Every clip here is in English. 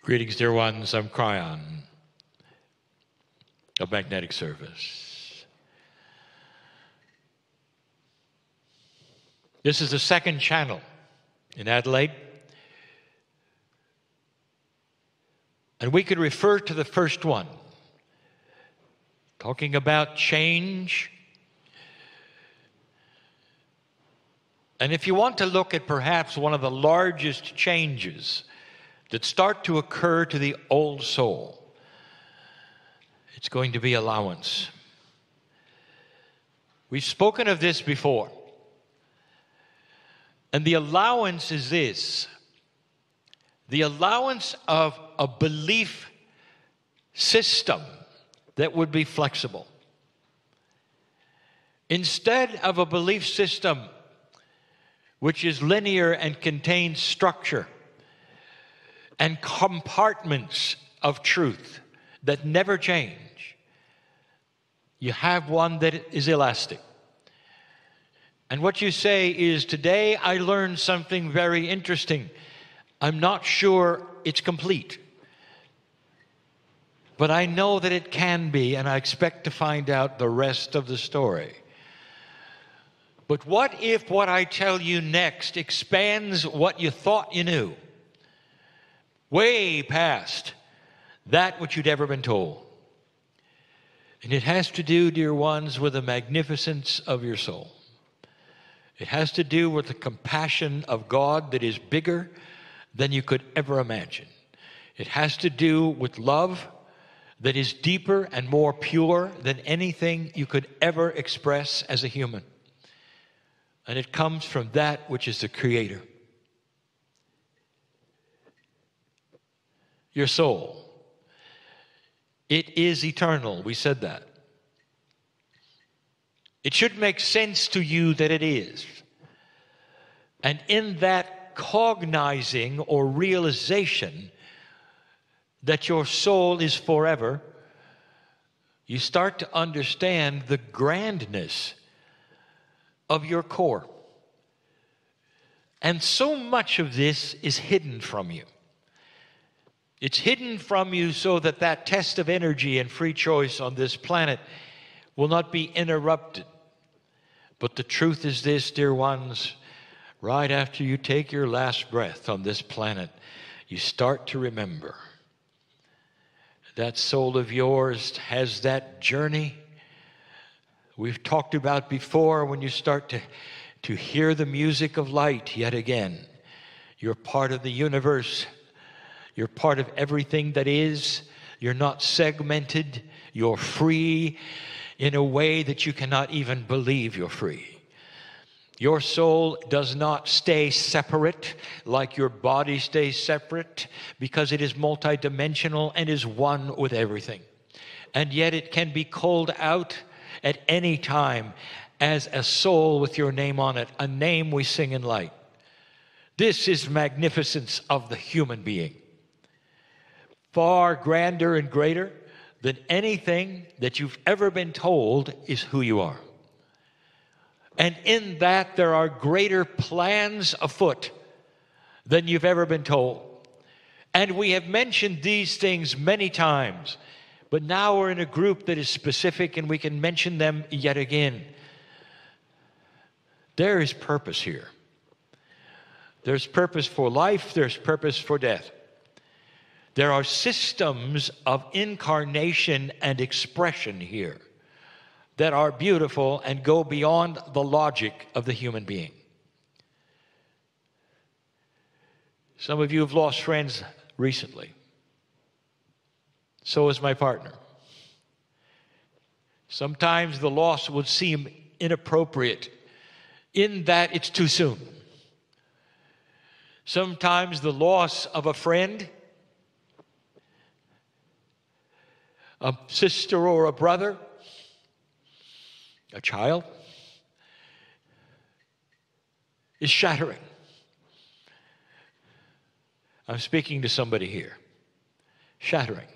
Greetings, dear ones. I'm Kryon of Magnetic Service. This is the second channel in Adelaide. And we could refer to the first one, talking about change. And if you want to look at perhaps one of the largest changes that start to occur to the old soul, it's going to be allowance. We've spoken of this before. And the allowance is this: the allowance of a belief system that would be flexible. Instead of a belief system which is linear and contains structure and compartments of truth that never change, you have one that is elastic. And what you say is, today I learned something very interesting. I'm not sure it's complete, but I know that it can be, and I expect to find out the rest of the story. But what if what I tell you next expands what you thought you knew, way past that which you'd ever been told? And it has to do, dear ones, with the magnificence of your soul. It has to do with the compassion of God that is bigger than you could ever imagine. It has to do with love that is deeper and more pure than anything you could ever express as a human. And it comes from that which is the Creator. Your soul. It is eternal. We said that. It should make sense to you that it is. And in that cognizing or realization that your soul is forever, you start to understand the grandness of your core. And so much of this is hidden from you. It's hidden from you so that that test of energy and free choice on this planet will not be interrupted. But the truth is this, dear ones: right after you take your last breath on this planet, you start to remember that soul of yours has that journey we've talked about before. When you start to hear the music of light yet again, you're part of the universe. You're part of everything that is. You're not segmented. You're free in a way that you cannot even believe you're free. Your soul does not stay separate like your body stays separate, because it is multidimensional and is one with everything. And yet it can be called out at any time as a soul with your name on it, a name we sing in light. This is magnificence of the human being. Far grander and greater than anything that you've ever been told is who you are. And in that there are greater plans afoot than you've ever been told. And we have mentioned these things many times, but now we're in a group that is specific and we can mention them yet again. There is purpose here. There's purpose for life, there's purpose for death. There are systems of incarnation and expression here that are beautiful and go beyond the logic of the human being. Some of you have lost friends recently. So is my partner. Sometimes the loss would seem inappropriate in that it's too soon. Sometimes the loss of a friend, a sister or a brother, a child, is shattering. I'm speaking to somebody here. Shattering.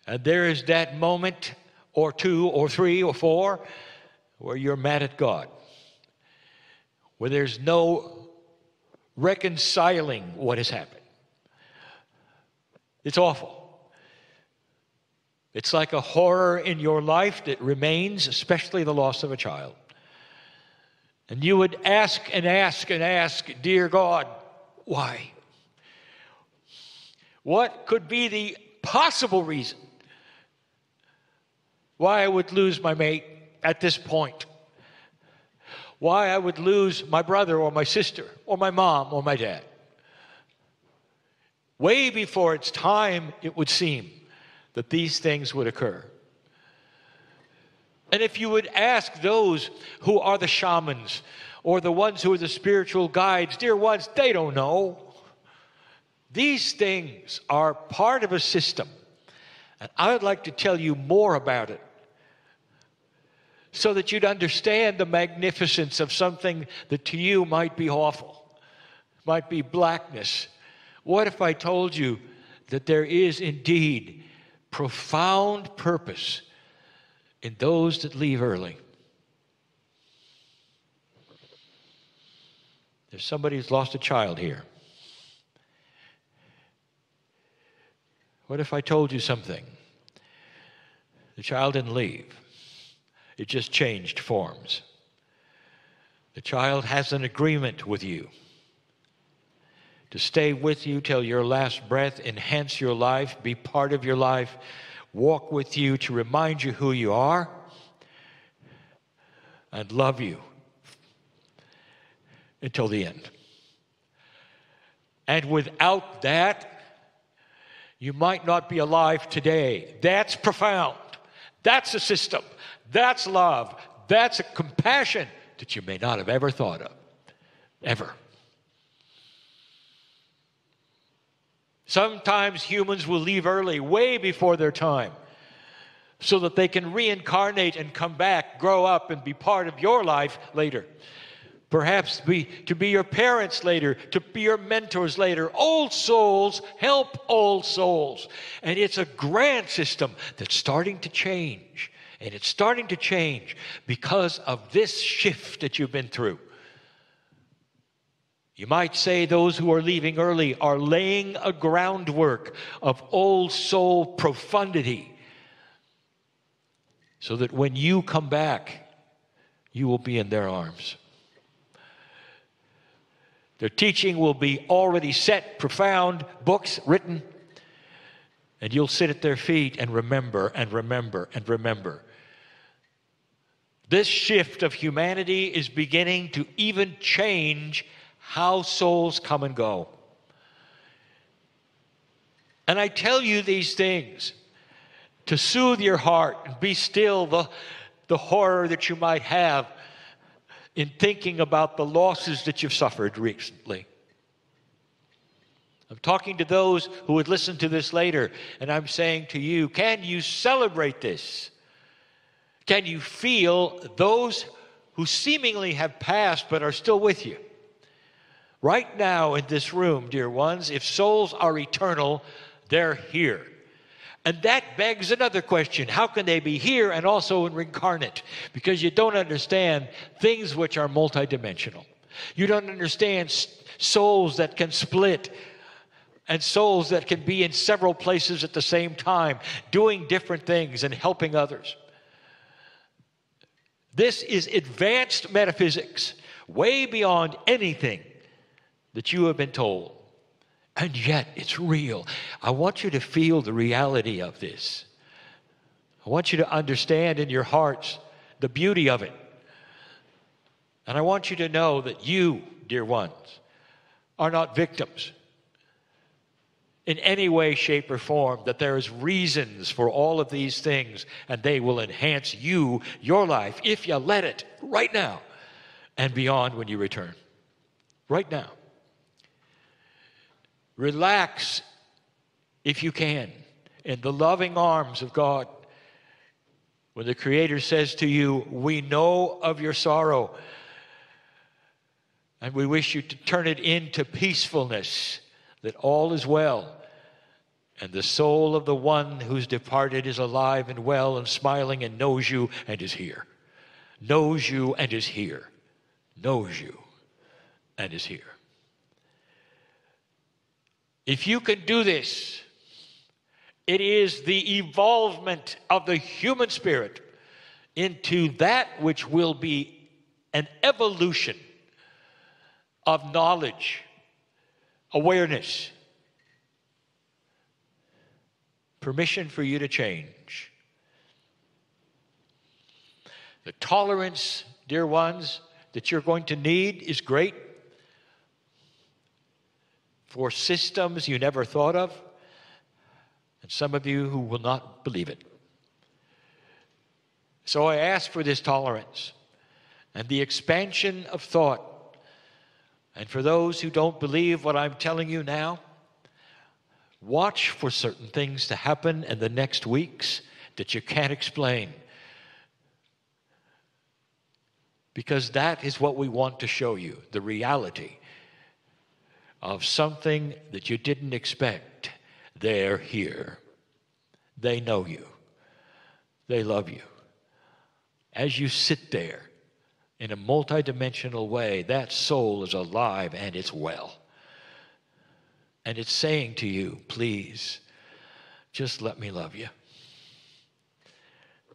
And there is that moment or two or three or four where you're mad at God, where there's no reconciling what has happened. It's awful. It's like a horror in your life that remains, especially the loss of a child. And you would ask and ask and ask, dear God, why? What could be the possible reason why I would lose my mate at this point? Why I would lose my brother or my sister or my mom or my dad? Way before its time, it would seem that these things would occur. And if you would ask those who are the shamans or the ones who are the spiritual guides, dear ones, they don't know. These things are part of a system. And I would like to tell you more about it so that you'd understand the magnificence of something that to you might be awful, might be blackness. What if I told you that there is indeed profound purpose in those that leave early? There's somebody who's lost a child here. What if I told you something? The child didn't leave. It just changed forms. The child has an agreement with you to stay with you till your last breath, enhance your life, be part of your life, walk with you to remind you who you are, and love you until the end. And without that, you might not be alive today. That's profound. That's a system. That's love. That's a compassion that you may not have ever thought of. Ever. Sometimes humans will leave early, way before their time, so that they can reincarnate and come back, grow up, and be part of your life later. Perhaps to be your parents later, to be your mentors later. Old souls help old souls. And it's a grand system that's starting to change. And it's starting to change because of this shift that you've been through. You might say those who are leaving early are laying a groundwork of old soul profundity so that when you come back, you will be in their arms. Their teaching will be already set, profound, books written, and you'll sit at their feet and remember and remember and remember. This shift of humanity is beginning to even change how souls come and go. And I tell you these things to soothe your heart and be still the horror that you might have in thinking about the losses that you've suffered recently. I'm talking to those who would listen to this later, and I'm saying to you, can you celebrate this? Can you feel those who seemingly have passed but are still with you? Right now in this room, dear ones, if souls are eternal, they're here. And that begs another question. How can they be here and also incarnate? Because you don't understand things which are multidimensional. You don't understand souls that can split and souls that can be in several places at the same time, doing different things and helping others. This is advanced metaphysics, way beyond anything that you have been told. And yet, it's real. I want you to feel the reality of this. I want you to understand in your hearts the beauty of it. And I want you to know that you, dear ones, are not victims in any way, shape, or form, that there is reasons for all of these things, and they will enhance you, your life, if you let it, right now, and beyond when you return. Right now. Relax, if you can, in the loving arms of God. When the Creator says to you, we know of your sorrow, and we wish you to turn it into peacefulness, that all is well, and the soul of the one who's departed is alive and well and smiling and knows you and is here. Knows you and is here. Knows you and is here. If you can do this, It is the evolvement of the human spirit into that which will be an evolution of knowledge, awareness, permission for you to change. The tolerance, dear ones, that you're going to need is great for systems you never thought of, and some of you who will not believe it. So I ask for this tolerance and the expansion of thought. And for those who don't believe what I'm telling you now, watch for certain things to happen in the next weeks that you can't explain. Because that is what we want to show you, the reality of something that you didn't expect. They're here. They know you. They love you. As you sit there in a multidimensional way, that soul is alive and it's well. And it's saying to you, please, just let me love you.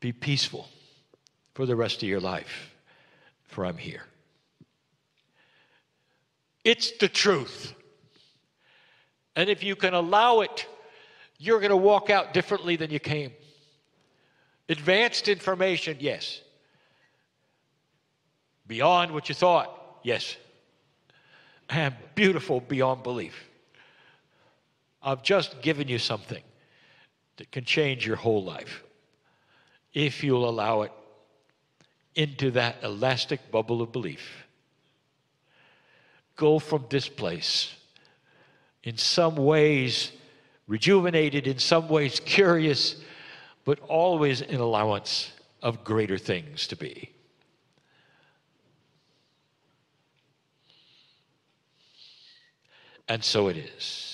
Be peaceful for the rest of your life, for I'm here. It's the truth. And if you can allow it, you're going to walk out differently than you came. Advanced information, yes. Beyond what you thought, yes. And beautiful beyond belief. I've just given you something that can change your whole life if you'll allow it into that elastic bubble of belief. Go from this place in some ways rejuvenated, in some ways curious, but always in allowance of greater things to be. And so it is.